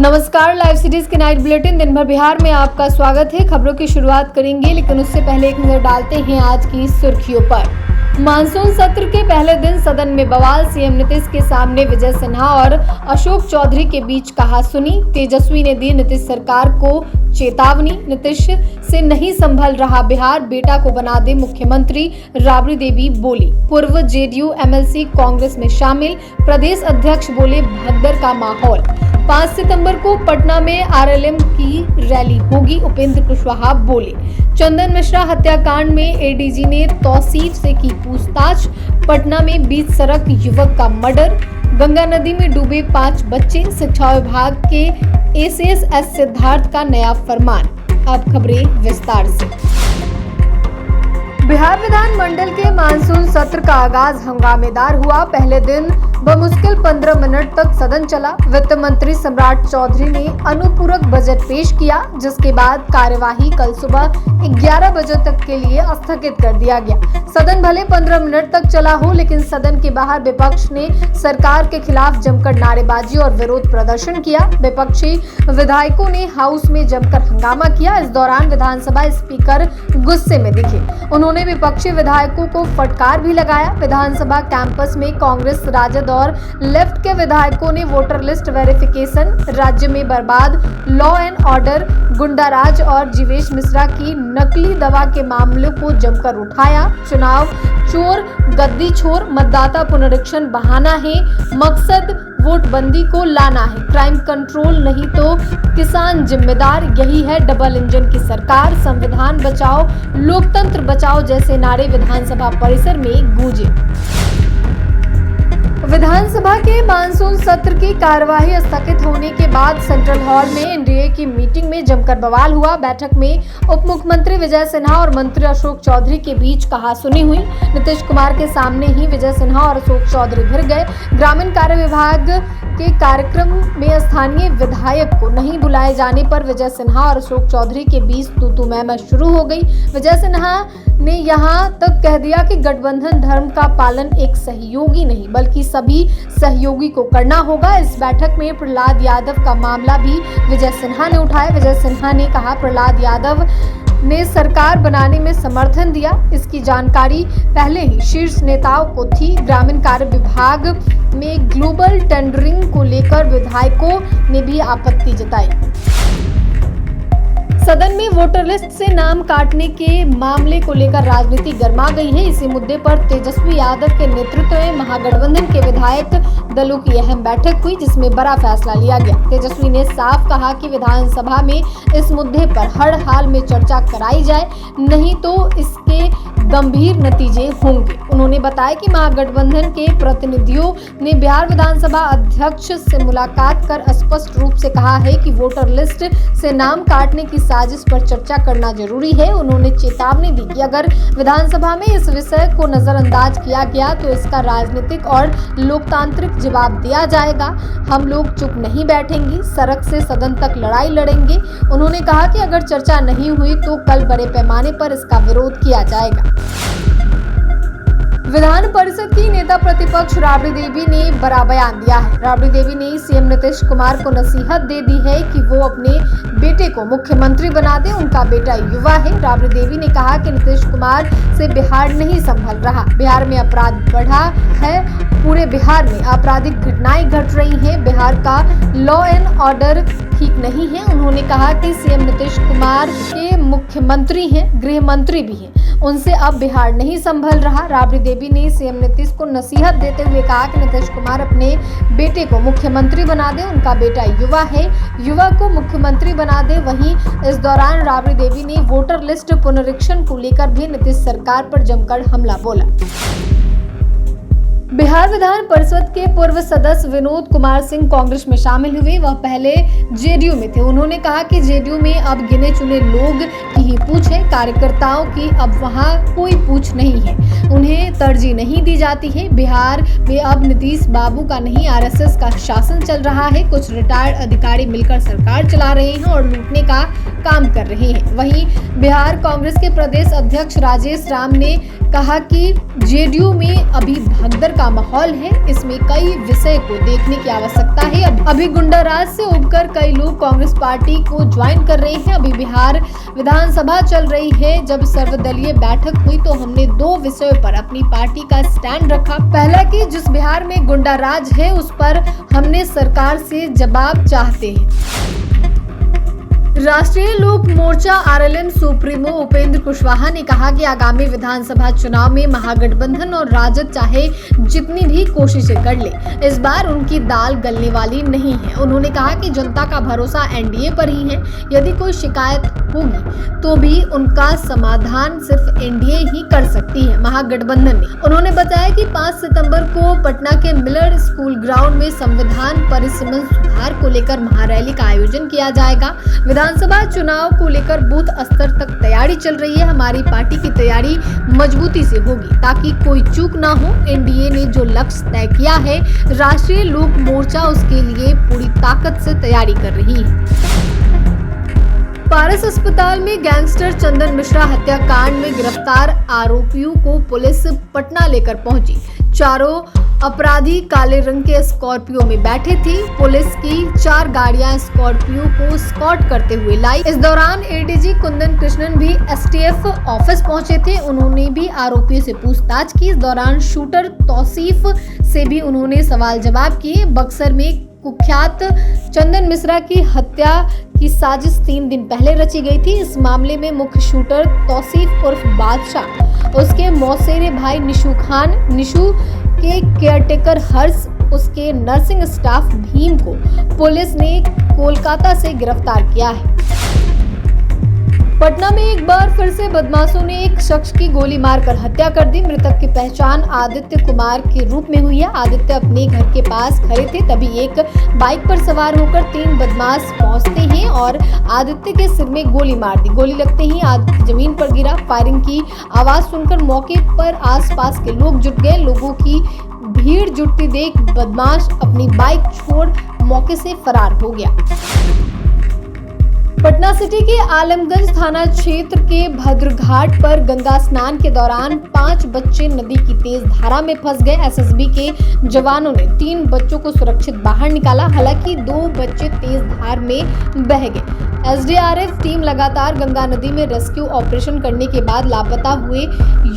नमस्कार, live cities के night bulletin दिन भर बिहार में आपका स्वागत है। खबरों की शुरुआत करेंगे, लेकिन उससे पहले एक नजर डालते हैं आज की सुर्खियों पर। मानसून सत्र के पहले दिन सदन में बवाल। सीएम नीतीश के सामने विजय सिन्हा और अशोक चौधरी के बीच कहासुनी। तेजस्वी ने दी नीतीश सरकार को चेतावनी। नीतीश से नहीं संभल रहा बिहार, बेटा को बना दे मुख्यमंत्री, राबड़ी देवी बोली। पूर्व जेडीयू एमएलसी कांग्रेस में शामिल, प्रदेश अध्यक्ष बोले भगदड़ का माहौल। 5 सितंबर को पटना में आरएलएम की रैली होगी, उपेंद्र कुशवाहा बोले। चंदन मिश्रा हत्याकांड में एडीजी ने तौसीफ से की पूछताछ। पटना में बीच सड़क युवक का मर्डर। गंगा नदी में डूबे 5 बच्चे। शिक्षा विभाग के एसएस सिद्धार्थ का नया फरमान। अब खबरें विस्तार से। बिहार विधानमंडल के मानसून सत्र का आगाज हंगामेदार हुआ। पहले दिन बमुश्किल 15 मिनट तक सदन चला। वित्त मंत्री सम्राट चौधरी ने अनुपूरक बजट पेश किया, जिसके बाद कार्यवाही कल सुबह 11 बजे तक के लिए स्थगित कर दिया गया। सदन भले 15 मिनट तक चला हो, लेकिन सदन के बाहर विपक्ष ने सरकार के खिलाफ जमकर नारेबाजी और विरोध प्रदर्शन किया। विपक्षी विधायकों ने हाउस में जमकर हंगामा किया। इस दौरान विधानसभा स्पीकर गुस्से में दिखे। उन्होंने विपक्षी विधायकों को फटकार भी लगाया। विधानसभा कैंपस में कांग्रेस, राजद और लेफ्ट के विधायकों ने वोटर लिस्ट वेरिफिकेशन, राज्य में बर्बाद लॉ एंड ऑर्डर, गुंडाराज और जीवेश मिश्रा की नकली दवा के मामलों को जमकर उठाया। चुनाव चोर, गद्दी छोर, मतदाता पुनरीक्षण बहाना है, मकसद वोटबंदी को लाना है, क्राइम कंट्रोल नहीं तो किसान जिम्मेदार, यही है डबल इंजन की सरकार, संविधान बचाओ, लोकतंत्र बचाओ जैसे नारे विधानसभा परिसर में गूंजे। विधानसभा के मानसून सत्र की कार्यवाही स्थगित होने के बाद सेंट्रल हॉल में एनडीए की मीटिंग में जमकर बवाल हुआ। बैठक में उप मुख्यमंत्री विजय सिन्हा और मंत्री अशोक चौधरी के बीच कहासुनी हुई। नीतीश कुमार के सामने ही विजय सिन्हा और अशोक चौधरी भिड़ गए। ग्रामीण कार्य विभाग के कार्यक्रम में स्थानीय विधायक को नहीं बुलाए जाने पर विजय सिन्हा और अशोक चौधरी के बीच तू मैं शुरू हो गई। विजय सिन्हा ने यहां तक कह दिया कि गठबंधन धर्म का पालन एक सहयोगी नहीं बल्कि सभी सहयोगी को करना होगा। इस बैठक में प्रहलाद यादव का मामला भी विजय सिन्हा ने उठाया। विजय सिन्हा ने कहा प्रहलाद यादव ने सरकार बनाने में समर्थन दिया। इसकी जानकारी पहले ही शीर्ष नेताओं को थी। ग्रामीण कार्य विभाग में ग्लोबल टेंडरिंग को लेकर विधायकों ने भी आपत्ति जताई। सदन में वोटर लिस्ट से नाम काटने के मामले को लेकर राजनीति गर्मा गई है। इसी मुद्दे पर तेजस्वी यादव के नेतृत्व में महागठबंधन के विधायक दलों की अहम बैठक हुई, जिसमें बड़ा फैसला लिया गया। तेजस्वी ने साफ कहा कि विधानसभा में इस मुद्दे पर हर हाल में चर्चा कराई जाए, नहीं तो इसके गंभीर नतीजे होंगे। उन्होंने बताया कि महागठबंधन के प्रतिनिधियों ने बिहार विधानसभा अध्यक्ष से मुलाकात कर स्पष्ट रूप से कहा है कि वोटर लिस्ट से नाम काटने की साजिश पर चर्चा करना जरूरी है। उन्होंने चेतावनी दी कि अगर विधानसभा में इस विषय को नजरअंदाज किया गया तो इसका राजनीतिक और लोकतांत्रिक जवाब दिया जाएगा। हम लोग चुप नहीं बैठेंगे, सड़क से सदन तक लड़ाई लड़ेंगे। उन्होंने कहा कि अगर चर्चा नहीं हुई तो कल बड़े पैमाने पर इसका विरोध किया जाएगा। विधान परिषद की नेता प्रतिपक्ष राबड़ी देवी ने बड़ा बयान दिया है। राबड़ी देवी ने सीएम नीतीश कुमार को नसीहत दे दी है कि वो अपने बेटे को मुख्यमंत्री बना दे। उनका बेटा युवा है। राबड़ी देवी ने कहा कि नीतीश कुमार से बिहार नहीं संभल रहा। बिहार में अपराध बढ़ा है। पूरे बिहार में आपराधिक घटनाएं घट रही हैं। बिहार का लॉ एंड ऑर्डर ठीक नहीं है। उन्होंने कहा कि सीएम नीतीश कुमार के मुख्यमंत्री हैं, गृह मंत्री भी हैं, उनसे अब बिहार नहीं संभल रहा। राबड़ी देवी ने सीएम नीतीश को नसीहत देते हुए कहा कि नीतीश कुमार अपने बेटे को मुख्यमंत्री बना दे। उनका बेटा युवा है, युवा को मुख्यमंत्री बना दे। वहीं इस दौरान राबड़ी देवी ने वोटर लिस्ट पुनरीक्षण को लेकर भी नीतीश सरकार पर जमकर हमला बोला। बिहार विधान परिषद के पूर्व सदस्य विनोद कुमार सिंह कांग्रेस में शामिल हुए। वह पहले जेडीयू में थे। उन्होंने कहा कि जेडीयू में अब गिने चुने लोग ही पूछ है। कार्यकर्ताओं की अब वहाँ कोई पूछ नहीं है, उन्हें तरजीह नहीं दी जाती है। बिहार में अब नीतीश बाबू का नहीं आरएसएस का शासन चल रहा है। कुछ रिटायर्ड अधिकारी मिलकर सरकार चला रहे हैं और लूटने का काम कर रहे हैं। वहीं बिहार कांग्रेस के प्रदेश अध्यक्ष राजेश राम ने कहा कि जेडीयू में अभी भगदड़ का माहौल है, इसमें कई विषय को देखने की आवश्यकता है। अभी गुंडाराज से उबकर कई लोग कांग्रेस पार्टी को ज्वाइन कर रहे हैं। अभी बिहार विधानसभा चल रही है। जब सर्वदलीय बैठक हुई तो हमने 2 विषयों पर अपनी पार्टी का स्टैंड रखा। पहला कि जिस बिहार में गुंडाराज है उस पर हमने सरकार से जवाब चाहते हैं। राष्ट्रीय लोक मोर्चा आरएलएम सुप्रीमो उपेंद्र कुशवाहा ने कहा कि आगामी विधानसभा चुनाव में महागठबंधन और राजद चाहे जितनी भी कोशिशें कर ले, इस बार उनकी दाल गलने वाली नहीं है। उन्होंने कहा कि जनता का भरोसा एनडीए पर ही है। यदि कोई शिकायत होगी तो भी उनका समाधान सिर्फ एनडीए ही कर सकती है, महागठबंधन ने। उन्होंने बताया कि 5 सितंबर को पटना के मिलर स्कूल ग्राउंड में संविधान परिसीमन सुधार को लेकर महारैली का आयोजन किया जाएगा। विधानसभा चुनाव को लेकर बूथ स्तर तक तैयारी चल रही है। हमारी पार्टी की तैयारी मजबूती से होगी ताकि कोई चूक ना हो। एनडीए ने जो लक्ष्य तय किया है, राष्ट्रीय लोक मोर्चा उसके लिए पूरी ताकत से तैयारी कर रही है। पारस अस्पताल में गैंगस्टर चंदन मिश्रा हत्याकांड में गिरफ्तार आरोपियों को पुलिस पटना लेकर पहुंची। चारों अपराधी काले रंग के स्कॉर्पियो में बैठे थे। पुलिस की 4 गाड़ियां स्कॉर्पियो को स्कॉट करते हुए लाई। इस दौरान एडीजी कुंदन कृष्णन भी एसटीएफ ऑफिस पहुंचे थे। उन्होंने भी आरोपियों से पूछताछ की। इस दौरान शूटर तौसीफ से भी उन्होंने सवाल जवाब किए। बक्सर में कुख्यात चंदन मिश्रा की हत्या की साजिश 3 दिन पहले रची गई थी। इस मामले में मुख्य शूटर तौसीफ उर्फ बादशाह, उसके मौसेरे भाई निशू के केयरटेकर हर्ष, उसके नर्सिंग स्टाफ भीम को पुलिस ने कोलकाता से गिरफ्तार किया है। पटना में एक बार फिर से बदमाशों ने एक शख्स की गोली मारकर हत्या कर दी। मृतक की पहचान आदित्य कुमार के रूप में हुई है। आदित्य अपने घर के पास खड़े थे, तभी एक बाइक पर सवार होकर 3 बदमाश पहुंचते हैं और आदित्य के सिर में गोली मार दी। गोली लगते ही आदित्य जमीन पर गिरा। फायरिंग की आवाज सुनकर मौके पर आसपास के लोग जुट गए। लोगों की भीड़ जुटती देख बदमाश अपनी बाइक छोड़ मौके से फरार हो गया। पटना सिटी के आलमगंज थाना क्षेत्र के भद्रघाट पर गंगा स्नान के दौरान 5 बच्चे नदी की तेज धारा में फंस गए। एसएसबी के जवानों ने 3 बच्चों को सुरक्षित बाहर निकाला। हालांकि 2 बच्चे तेज धार में बह गए। एसडीआरएफ टीम लगातार गंगा नदी में रेस्क्यू ऑपरेशन करने के बाद लापता हुए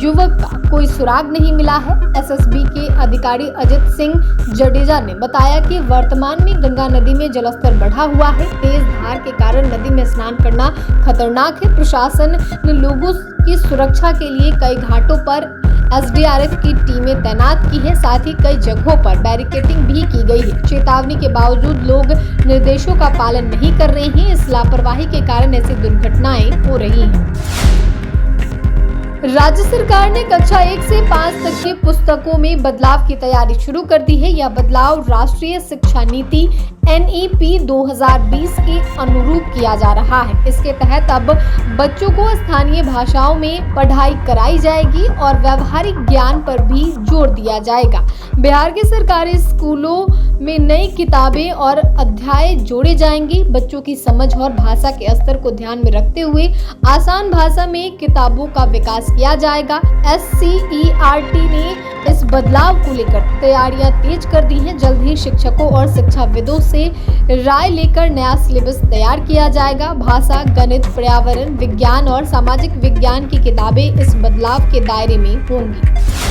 युवक का कोई सुराग नहीं मिला है। एसएसबी के अधिकारी अजित सिंह जडेजा ने बताया कि वर्तमान में गंगा नदी में जलस्तर बढ़ा हुआ है। तेज धार के कारण नदी में स्नान करना खतरनाक है। प्रशासन ने लोगों की सुरक्षा के लिए कई घाटों पर एसडीआरएफ की टीमें तैनात की है। साथ ही कई जगहों पर बैरिकेडिंग भी की गई है। चेतावनी के बावजूद लोग निर्देशों का पालन नहीं कर रहे हैं। इस लापरवाही के कारण ऐसी दुर्घटनाएं हो रही हैं। राज्य सरकार ने कक्षा 1 से 5 तक की पुस्तकों में बदलाव की तैयारी शुरू कर दी है। यह बदलाव राष्ट्रीय शिक्षा नीति NEP 2020 के अनुरूप किया जा रहा है। इसके तहत अब बच्चों को स्थानीय भाषाओं में पढ़ाई कराई जाएगी और व्यवहारिक ज्ञान पर भी जोर दिया जाएगा। बिहार के सरकारी स्कूलों में नई किताबें और अध्याय जोड़े जाएंगे। बच्चों की समझ और भाषा के स्तर को ध्यान में रखते हुए आसान भाषा में किताबों का विकास किया जाएगा। SCERT ने इस बदलाव को लेकर तैयारियां तेज कर दी हैं। जल्द ही शिक्षकों और शिक्षाविदों से राय लेकर नया सिलेबस तैयार किया जाएगा। भाषा, गणित, पर्यावरण विज्ञान और सामाजिक विज्ञान की किताबें इस बदलाव के दायरे में होंगी।